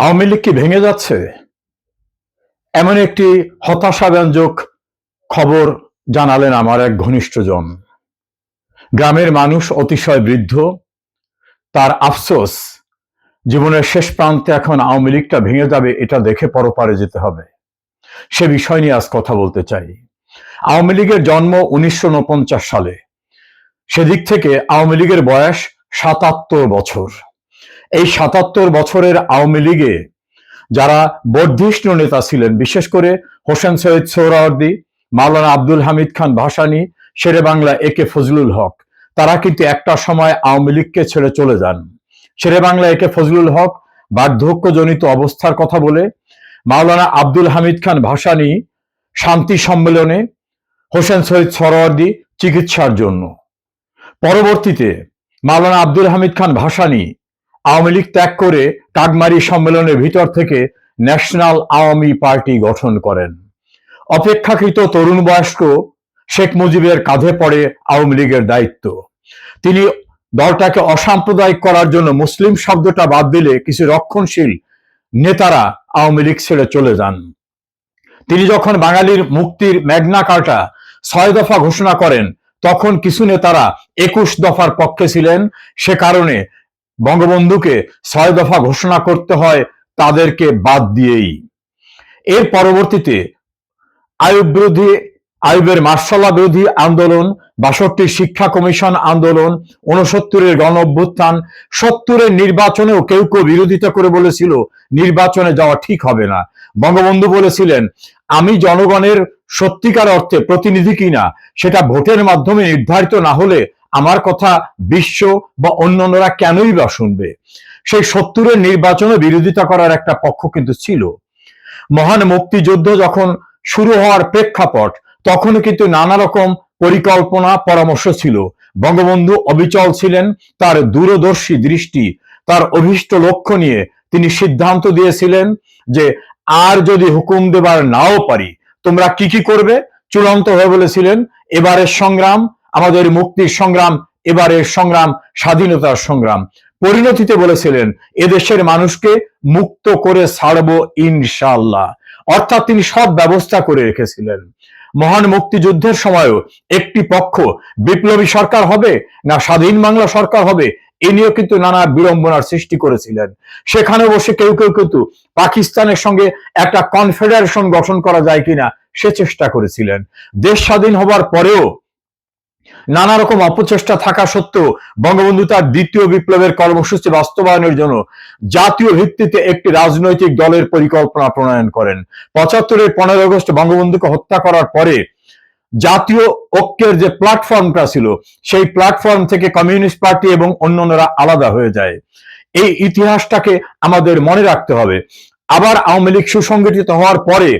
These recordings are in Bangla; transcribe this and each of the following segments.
আওয়ামী লীগ কি ভেঙে যাচ্ছে? এমন একটি হতাশাব্যঞ্জক খবর জানালেন আমার এক ঘনিষ্ঠজন। গ্রামের মানুষ অতিশয় বৃদ্ধ, তার আফসোস জীবনের শেষ প্রান্তে এখন আওয়ামী লীগটা ভেঙে যাবে এটা দেখে পরপারে যেতে হবে। সে বিষয় নিয়ে আজ কথা বলতে চাই। আওয়ামী লীগের জন্ম ১৯৪৯ সালে। সেদিক থেকে আওয়ামী লীগের বয়স ৭৭ বছর। এই ৭৭ বছরের আওয়ামী লীগে যারা বর্ধিষ্ণু নেতা ছিলেন, বিশেষ করে হোসেন সৈয়দ সোহরাওয়ার্দী, মাওলানা আব্দুল হামিদ খান ভাসানী, শেরে বাংলা একে ফজলুল হক, তারা কিন্তু একটা সময় আওয়ামী লীগকে ছেড়ে চলে যান। শেরে বাংলা একে ফজলুল হক বার্ধক্যজনিত অবস্থার কথা বলে, মাওলানা আব্দুল হামিদ খান ভাসানী শান্তি সম্মেলনে, হোসেন সৈয়দ সোহরাওয়ার্দী চিকিৎসার জন্য। পরবর্তীতে মাওলানা আব্দুল হামিদ খান ভাসানী আওয়ামী লীগ ত্যাগ করে কাকমারি সম্মেলনের ভিতর থেকে ন্যাশনাল আওয়ামী পার্টি গঠন করেন। অপেক্ষাকৃত তরুণ বয়স্ক শেখ মুজিবের কাঁধে পড়ে আওয়ামী লীগের দায়িত্ব। তিনি দলটাকে অসাম্প্রদায়িক করার জন্য মুসলিম শব্দটা বাদ দিলে কিছু রক্ষণশীল নেতারা আওয়ামী লীগ ছেড়ে চলে যান। তিনি যখন বাঙালির মুক্তির ম্যাগনা কার্টা ৬ দফা ঘোষণা করেন, তখন কিছু নেতারা ২১ দফার পক্ষে ছিলেন। সে কারণে বঙ্গবন্ধুকে ৬ দফা ঘোষণা করতে হয় তাদেরকে বাদ দিয়েই। এর পরবর্তীতে আইয়ুবের মার্শাল্লা বিরোধী আন্দোলন, ৬২ শিক্ষা কমিশন আন্দোলন, ৬৯ গণ অভ্যুত্থান, ৭০ নির্বাচনেও কেউ কেউ বিরোধিতা করে বলেছিল নির্বাচনে যাওয়া ঠিক হবে না। বঙ্গবন্ধু বলেছিলেন, আমি জনগণের সত্যিকার অর্থে প্রতিনিধি কিনা সেটা ভোটের মাধ্যমে নির্ধারিত না হলে আমার কথা বিশ্ব বা অন্যান্যরা কেনই বা শুনবে। সেই ৭০ নির্বাচনে বিরোধিতা করার একটা পক্ষ কিন্তু ছিল। মহান মুক্তিযুদ্ধ যখন শুরু হওয়ার প্রেক্ষাপট, তখন কিন্তু নানা রকম পরিকল্পনা পরামর্শ ছিল। বঙ্গবন্ধু অবিচল ছিলেন, তার দূরদর্শী দৃষ্টি, তার অভীষ্ট লক্ষ্য নিয়ে তিনি সিদ্ধান্ত দিয়েছিলেন যে আর যদি হুকুম দেবার নাও পারি, তোমরা কি কি করবে। চূড়ান্ত হয়ে বলেছিলেন, এবারের সংগ্রাম আমাদের মুক্তির সংগ্রাম, এবারের সংগ্রাম স্বাধীনতার সংগ্রাম। পরিণতিতে বলেছিলেন, এদেশের মানুষকে মুক্ত করে ছাড়বো ইনশাআল্লাহ। অর্থাৎ তিনি সব ব্যবস্থা করে রেখেছিলেন। মহান মুক্তিযুদ্ধের সময়ও একটি পক্ষ বিপ্লবী সরকার হবে না স্বাধীন বাংলা সরকার হবে, এ নিয়েও কিন্তু নানা বিড়ম্বনার সৃষ্টি করেছিলেন। সেখানে বসে কেউ কেউ কিন্তু পাকিস্তানের সঙ্গে একটা কনফেডারেশন গঠন করা যায় কিনা সে চেষ্টা করেছিলেন। দেশ স্বাধীন হবার পরেও নানা রকম অপচেষ্টা থাকা সত্ত্বেও বঙ্গবন্ধু তার দ্বিতীয় বিপ্লবের কর্মসূচি বাস্তবায়নের জন্য জাতীয় ভিত্তিতে একটি রাজনৈতিক দলের পরিকল্পনা প্রণয়ন করেন। ৭৫-এর ১৫ আগস্ট বঙ্গবন্ধুকে হত্যা করার পরে জাতীয় ঐক্যের যে প্ল্যাটফর্মটা ছিল, সেই প্ল্যাটফর্ম থেকে কমিউনিস্ট পার্টি এবং অন্যান্যরা আলাদা হয়ে যায়। এই ইতিহাসটাকে আমাদের মনে রাখতে হবে। আবার আওয়ামী লীগ সুসংগঠিত হওয়ার পরে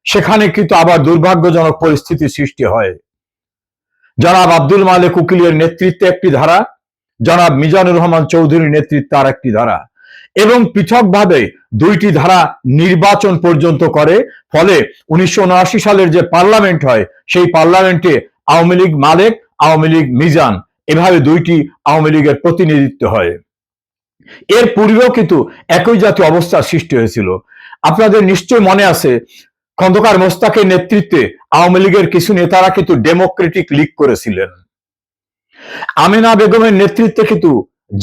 সেখানে কিন্তু আবার দুর্ভাগ্যজনক পরিস্থিতি সৃষ্টি হয়। জনাব আব্দুল মালেক উকিলের নেতৃত্বে একটি ধারা, জনাব মিজানুর রহমান চৌধুরীর নেতৃত্বে আর একটি ধারা, এবং পৃথকভাবে দুইটি ধারা নির্বাচন পর্যন্ত করে। ফলে ১৯৭৯ সালের যে পার্লামেন্ট হয়, সেই পার্লামেন্টে আওয়ামী লীগ মালেক, আওয়ামী লীগ মিজান, এভাবে দুইটি আওয়ামী লীগের প্রতিনিধিত্ব হয়। এর পূর্বেও কিন্তু একই জাতীয় অবস্থার সৃষ্টি হয়েছিল। আপনাদের নিশ্চয় মনে আছে, খন্দকার মোস্তাকের নেতৃত্বে আওয়ামী লীগের কিছু নেতারা কিন্তু ডেমোক্রেটিক লীগ করেছিলেন। আমেনা বেগমের নেতৃত্বে কিন্তু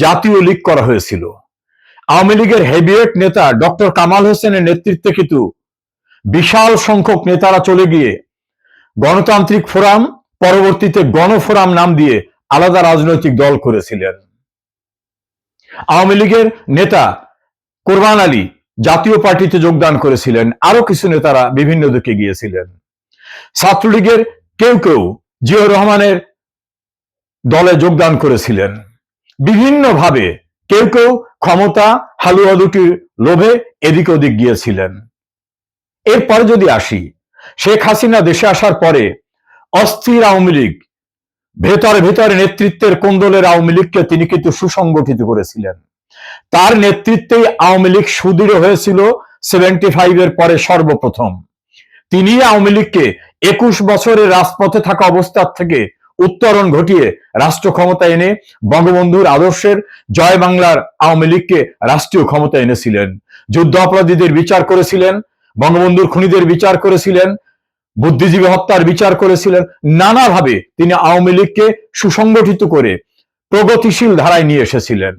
জাতীয় লীগ করা হয়েছিল। আওয়ামী লীগের হেভিওয়েট নেতা ডক্টর কামাল হোসেনের নেতৃত্বে কিন্তু বিশাল সংখ্যক নেতারা চলে গিয়ে গণতান্ত্রিক ফোরাম, পরবর্তীতে গণফোরাম নাম দিয়ে আলাদা রাজনৈতিক দল করেছিলেন। আওয়ামী লীগের নেতা কোরবান আলী জাতীয় পার্টিতে যোগদান করেছিলেন, আরো কিছু নেতারা বিভিন্ন দিকে গিয়েছিলেন। ছাত্রলীগের কেউ কেউ জিয়াউর রহমানের দলে যোগদান করেছিলেন। বিভিন্নভাবে কেউ কেউ ক্ষমতা হালুয়া দুটির লোভে এদিক ওদিক গিয়েছিলেন। এরপরে যদি আসি, শেখ হাসিনা দেশে আসার পরে অস্থির আওয়ামী লীগ, ভেতরে ভেতরে নেতৃত্বের কোন্দলের আওয়ামী লীগকে তিনি কিন্তু সুসংগঠিত করেছিলেন। তার নেতৃত্বেই আওয়ামী লীগ সুদৃঢ় হয়েছিল ৭৫-এর পরে সর্বপ্রথম। তিনি আওয়ামী লীগকে ২১ বছরের রাজপথে থাকা অবস্থার থেকে উত্তরণ ঘটিয়ে রাষ্ট্র ক্ষমতা এনে বঙ্গবন্ধুর আদর্শের জয় বাংলার আওয়ামী লীগকে রাষ্ট্রীয় ক্ষমতা এনেছিলেন। যুদ্ধ অপরাধীদের বিচার করেছিলেন, বঙ্গবন্ধুর খুনিদের বিচার করেছিলেন, বুদ্ধিজীবী হত্যার বিচার করেছিলেন। নানাভাবে তিনি আওয়ামী লীগকে সুসংগঠিত করে প্রগতিশীল ধারায় নিয়ে এসেছিলেন।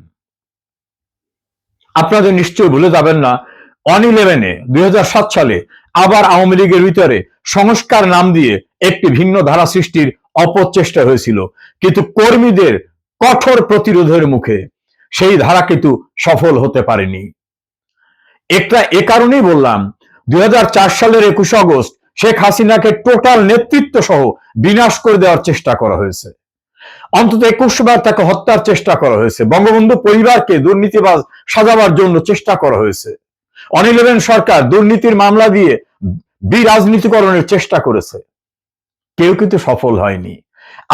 আপনাদের নিশ্চয়ই ভুলে যাবেন না, 1/11 2007 সালে আবার আওয়ামী লীগের ভিতরে সংস্কার নাম দিয়ে একটি ভিন্ন ধারা সৃষ্টির অপচেষ্টা হয়েছিল, কিন্তু কর্মীদের কঠোর প্রতিরোধের মুখে সেই ধারা কিন্তু সফল হতে পারেনি। একটা এ কারণেই বললাম, 2004 সালের 21 আগস্ট শেখ হাসিনাকে টোটাল নেতৃত্ব সহ বিনাশ করে দেওয়ার চেষ্টা করা হয়েছে। অন্তত 21 বার তাকে হত্যার চেষ্টা করা হয়েছে। বঙ্গবন্ধু পরিবারকে দুর্নীতিবাজ সাজাবার জন্য চেষ্টা করা হয়েছে। 1/11 সরকার দুর্নীতির মামলা দিয়ে বিরাজনীতিকরণের চেষ্টা করেছে, কেউ কিন্তু সফল হয়নি।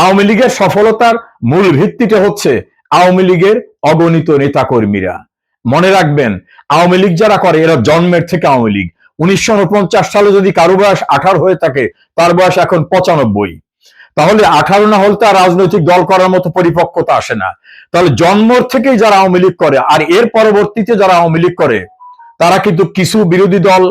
আওয়ামী লীগের সফলতার মূল ভিত্তিটা হচ্ছে আওয়ামী লীগের অগণিত নেতাকর্মীরা। মনে রাখবেন, আওয়ামী লীগ যারা করে এরা জন্মের থেকে আওয়ামী লীগ। 1949 সালে যদি কারো বয়স 18 হয়ে থাকে, তার বয়স এখন 95। তাহলে 18 না হলে তার রাজনৈতিক দল করার মতো পরিপক্কতা আসে না। তাহলে জন্ম থেকেই যারা আওয়ামী লীগ করে, আর এর পরবর্তীতে যারা আওয়ামী লীগ করে, তারা কিন্তু কিছু বিরোধী দল,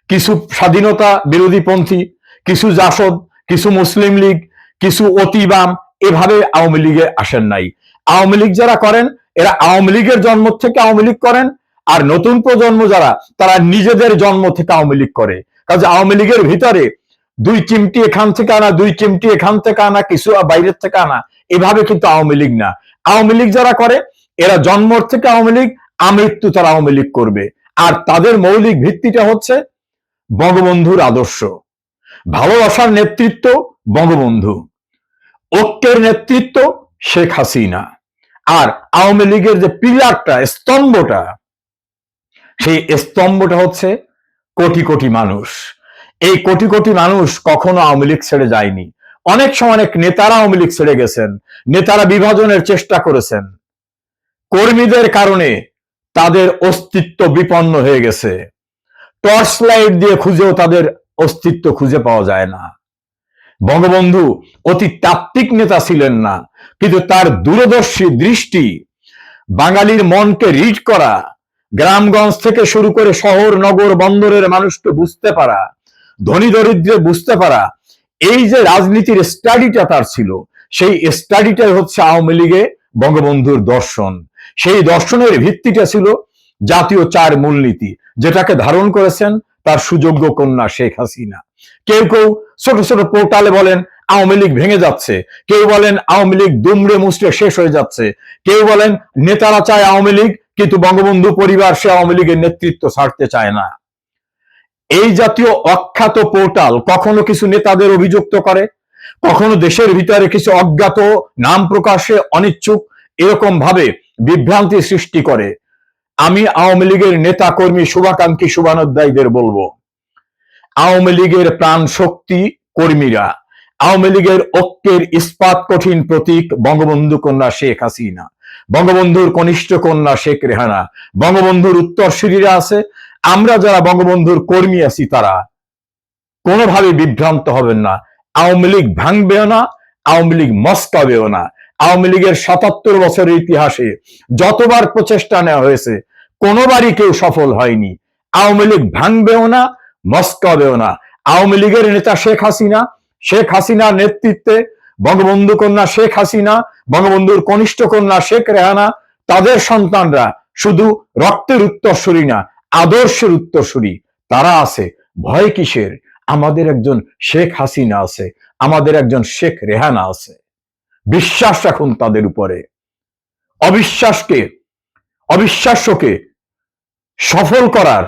কিছু স্বাধীনতা বিরোধী পন্থী, কিছু জাসদ, কিছু মুসলিম লীগ, কিছু অতিবাম, এভাবে আওয়ামী লীগে আসেন নাই। আওয়ামী লীগ যারা করেন এরা আওয়ামী লীগের জন্ম থেকে আওয়ামী লীগ করেন, আর নতুন প্রজন্ম যারা, তারা নিজেদের জন্ম থেকে আওয়ামী লীগ করে। কাজে আওয়ামী লীগের ভিতরে 2 চিমটি এখান থেকে আনা, 2 চিমটি এখান থেকে আনা, কিছু বাইরের থেকে আনা, এভাবে কিন্তু আওয়ামী লীগ না। আওয়ামী লীগ যারা করে এরা জন্ম থেকে আওয়ামী লীগ, আমৃত্যু তারা আওয়ামী লীগ করবে। আর তাদের মৌলিক ভিত্তিটা হচ্ছে বঙ্গবন্ধুর আদর্শ, ভালোবাসার নেতৃত্ব বঙ্গবন্ধু, ঐক্যের নেতৃত্ব শেখ হাসিনা। আর আওয়ামী লীগের যে পিলারটা, স্তম্ভটা, সেই স্তম্ভটা হচ্ছে কোটি কোটি মানুষ। এই কোটি কোটি মানুষ কখনো আওয়ামী লীগ ছেড়ে যায়নি। অনেক সময় অনেক নেতারা আওয়ামী লীগ ছেড়ে গেছেন, নেতারা বিভাজনের চেষ্টা করেছেন, কর্মীদের কারণে তাদের অস্তিত্ব বিপন্ন হয়ে গেছে। টর্চ লাইট দিয়ে খুঁজেও তাদের অস্তিত্ব খুঁজে পাওয়া যায় না। বঙ্গবন্ধু অতি তাত্ত্বিক নেতা ছিলেন না, কিন্তু তার দূরদর্শী দৃষ্টি, বাঙালির মনকে রিড করা, গ্রামগঞ্জ থেকে শুরু করে শহর নগর বন্দরের মানুষকে বুঝতে পারা, ধনী দরিদ্রে বুঝতে পারা, এই যে রাজনীতির স্টাডিটা তার ছিল, সেই স্টাডিটাই হচ্ছে আওয়ামী লীগে বঙ্গবন্ধুর দর্শন। সেই দর্শনের ভিত্তিটা ছিল জাতীয় 4 মূলনীতি, যেটাকে ধারণ করেছেন তার সুযোগ্য কন্যা শেখ হাসিনা। কেউ কেউ ছোট ছোট পোর্টালে বলেন আওয়ামী লীগ ভেঙে যাচ্ছে, কেউ বলেন আওয়ামী লীগ দুমড়ে মুচড়ে শেষ হয়ে যাচ্ছে, কেউ বলেন নেতারা চায় আওয়ামী লীগ, কিন্তু বঙ্গবন্ধু পরিবার সে আওয়ামী লীগের নেতৃত্ব ছাড়তে চায় না। এই জাতীয় অখ্যাত পোর্টাল কখনো কিছু নেতাদের অভিযুক্ত করে, কখনো দেশের ভিতরে কিছু অজ্ঞাত নাম প্রকাশে অনিচ্ছুক এরকম ভাবে বিভ্রান্তি সৃষ্টি করে। আমি আওয়ামী লীগের নেতা কর্মী শুভাকাঙ্ক্ষী শুভানুধ্যায়ীদের বলবো, আওয়ামী লীগের প্রাণ শক্তি কর্মীরা, আওয়ামী লীগের ঐক্যের ইস্পাত কঠিন প্রতীক বঙ্গবন্ধু কন্যা শেখ হাসিনা, বঙ্গবন্ধুর কনিষ্ঠ কন্যা শেখ রেহানা, বঙ্গবন্ধুর উত্তরসূরিরা আছে, আমরা যারা বঙ্গবন্ধুর কর্মী আছি, তারা কোনোভাবে বিভ্রান্ত হবেন না। আওয়ামী লীগ ভাঙবেও না, আওয়ামী লীগ মস্কাবেও না। আওয়ামী লীগের 77 বছরের ইতিহাসে যতবার প্রচেষ্টা নেওয়া হয়েছে, কোনোবারই কেউ সফল হয়নি। আওয়ামী লীগ ভাঙবেও না, মস্কাবেও না। আওয়ামী লীগের নেতা শেখ হাসিনা, শেখ হাসিনার নেতৃত্বে বঙ্গবন্ধু কন্যা শেখ হাসিনা, বঙ্গবন্ধুর কনিষ্ঠ কন্যা শেখ রেহানা, তাদের সন্তানরা শুধু রক্তের উত্তরসূরি না, আদর্শের উত্তরসূরি। তারা আছে, ভয় কিসের? আমাদের একজন শেখ হাসিনা আছে, আমাদের একজন শেখ রেহানা আছে। বিশ্বাস রাখুন তাদের উপরে। অবিশ্বাস্যকে সফল করার,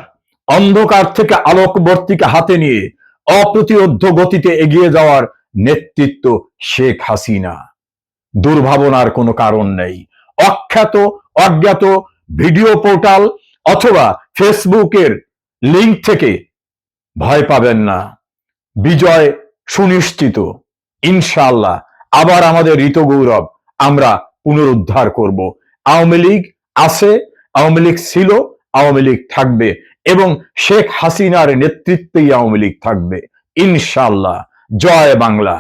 অন্ধকার থেকে আলোকবর্তিকে হাতে নিয়ে অপ্রতিরোধ্য গতিতে এগিয়ে যাওয়ার নেতৃত্ব শেখ হাসিনা। দুর্ভাবনার কোনো কারণ নেই। অখ্যাত অজ্ঞাত ভিডিও পোর্টাল অথবা ফেসবুকের লিংক থেকে ভয় পাবেন না। বিজয় সুনিশ্চিত, ইনশাআল্লাহ। আবার আমাদের ঋত গৌরব আমরা পুনরুদ্ধার করব। আওয়ামী লীগ আছে, আওয়ামী লীগ ছিল, আওয়ামী লীগ থাকবে, এবং শেখ হাসিনার নেতৃত্বেই আওয়ামী লীগ থাকবে, ইনশাআল্লাহ। জয় বাংলা।